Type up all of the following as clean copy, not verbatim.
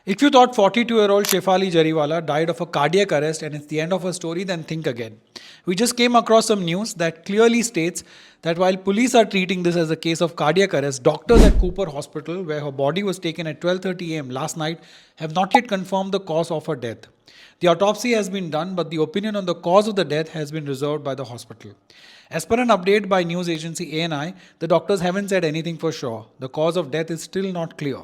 If you thought 42-year-old Shefali Jariwala died of a cardiac arrest and it's the end of her story, then think again. We just came across some news that clearly states that while police are treating this as a case of cardiac arrest, doctors at Cooper Hospital, where her body was taken at 12:30 a.m. last night, have not yet confirmed the cause of her death. The autopsy has been done, but the opinion on the cause of the death has been reserved by the hospital. As per an update by news agency ANI, the doctors haven't said anything for sure. The cause of death is still not clear.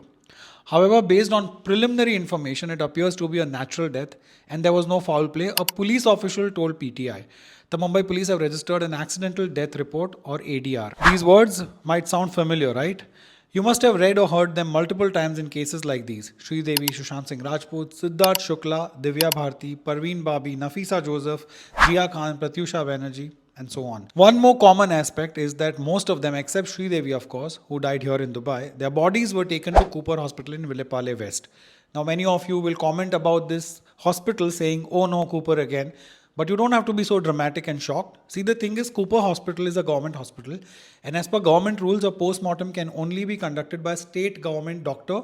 However, based on preliminary information, it appears to be a natural death and there was no foul play, a police official told PTI. The Mumbai police have registered an accidental death report or ADR. These words might sound familiar, right? You must have read or heard them multiple times in cases like these. Sri Devi, Sushant Singh Rajput, Sidharth Shukla, Divya Bharti, Parveen Babi, Nafisa Joseph, Jia Khan, Pratyusha Banerjee, and so on. One more common aspect is that most of them, except Sri Devi of course, who died here in Dubai, their bodies were taken to Cooper Hospital in Villepale West. Now many of you will comment about this hospital saying, oh no, Cooper again. But you don't have to be so dramatic and shocked. See, the thing is, Cooper Hospital is a government hospital, and as per government rules, a post-mortem can only be conducted by a state government doctor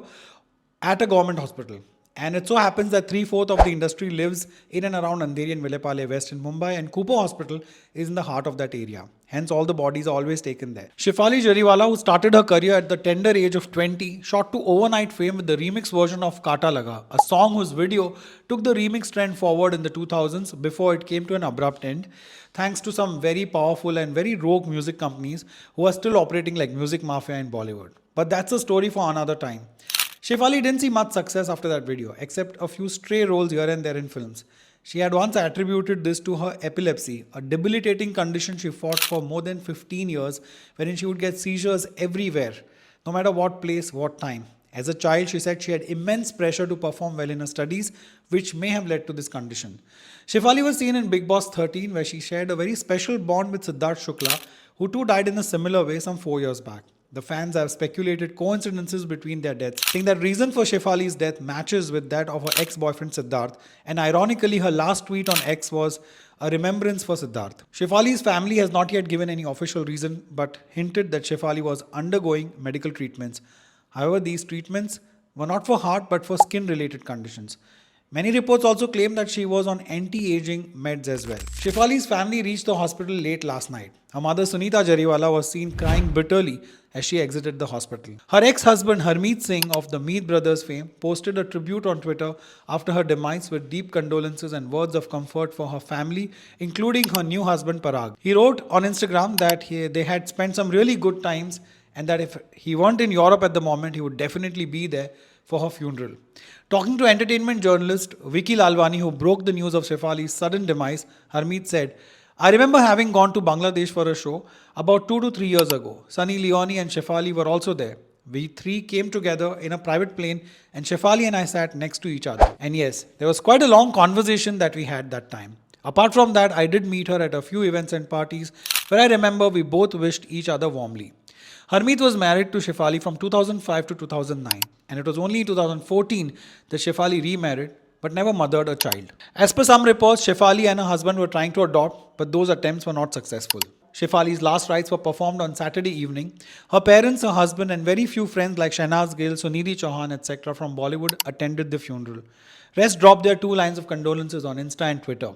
at a government hospital. And it so happens that three-fourths of the industry lives in and around Andheri and Villepale West in Mumbai, and Cooper Hospital is in the heart of that area. Hence, all the bodies are always taken there. Shefali Jariwala, who started her career at the tender age of 20, shot to overnight fame with the remix version of Kata Laga, a song whose video took the remix trend forward in the 2000s before it came to an abrupt end, thanks to some very powerful and very rogue music companies who are still operating like music mafia in Bollywood. But that's a story for another time. Shefali didn't see much success after that video, except a few stray roles here and there in films. She had once attributed this to her epilepsy, a debilitating condition she fought for more than 15 years, wherein she would get seizures everywhere, no matter what place, what time. As a child, she said she had immense pressure to perform well in her studies, which may have led to this condition. Shefali was seen in Big Boss 13, where she shared a very special bond with Sidharth Shukla, who too died in a similar way some 4 years back. The fans have speculated coincidences between their deaths, saying that reason for Shefali's death matches with that of her ex-boyfriend Sidharth, and ironically her last tweet on X was a remembrance for Sidharth. Shefali's family has not yet given any official reason but hinted that Shefali was undergoing medical treatments. However, these treatments were not for heart but for skin-related conditions. Many reports also claim that she was on anti-aging meds as well. Shefali's family reached the hospital late last night. Her mother Sunita Jariwala was seen crying bitterly as she exited the hospital. Her ex-husband Harmeet Singh of the Meet Brothers fame posted a tribute on Twitter after her demise with deep condolences and words of comfort for her family, including her new husband Parag. He wrote on Instagram that they had spent some really good times and that if he weren't in Europe at the moment, he would definitely be there for her funeral. Talking to entertainment journalist Vicky Lalwani, who broke the news of Shefali's sudden demise, Harmeet said, I remember having gone to Bangladesh for a show about 2 to 3 years ago. Sunny Leone and Shefali were also there. We three came together in a private plane and Shefali and I sat next to each other. And yes, there was quite a long conversation that we had that time. Apart from that, I did meet her at a few events and parties where I remember we both wished each other warmly. Harmeet was married to Shefali from 2005 to 2009, and it was only in 2014 that Shefali remarried but never mothered a child. As per some reports, Shefali and her husband were trying to adopt, but those attempts were not successful. Shefali's last rites were performed on Saturday evening. Her parents, her husband, and very few friends like Shahnaz Gill, Sunidhi Chauhan, etc. from Bollywood attended the funeral. Rest dropped their 2 lines of condolences on Insta and Twitter.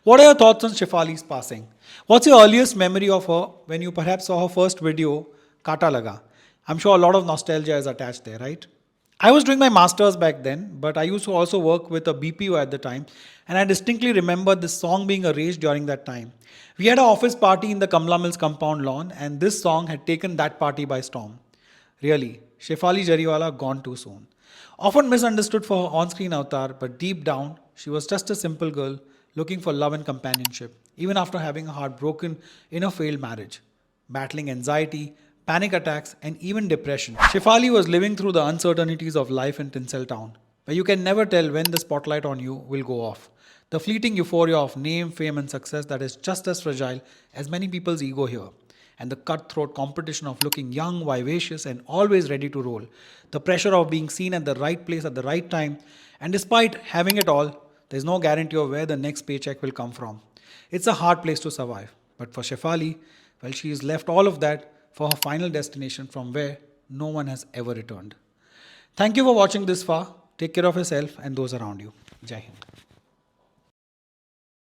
What are your thoughts on Shefali's passing? What's your earliest memory of her when you perhaps saw her first video, Kata Laga? I'm sure a lot of nostalgia is attached there, right? I was doing my masters back then, but I used to also work with a BPO at the time, and I distinctly remember this song being a rage during that time. We had an office party in the Kamla Mills compound lawn, and this song had taken that party by storm. Really, Shefali Jariwala gone too soon. Often misunderstood for her on-screen avatar, but deep down, she was just a simple girl looking for love and companionship, even after having her heart broken in a failed marriage, battling anxiety, panic attacks, and even depression. Shefali was living through the uncertainties of life in Tinseltown, where you can never tell when the spotlight on you will go off. The fleeting euphoria of name, fame, and success that is just as fragile as many people's ego here. And the cutthroat competition of looking young, vivacious, and always ready to roll. The pressure of being seen at the right place at the right time. And despite having it all, there's no guarantee of where the next paycheck will come from. It's a hard place to survive. But for Shefali, well, she has left all of that for her final destination from where no one has ever returned. Thank you for watching this far. Take care of yourself and those around you. Jai Hind.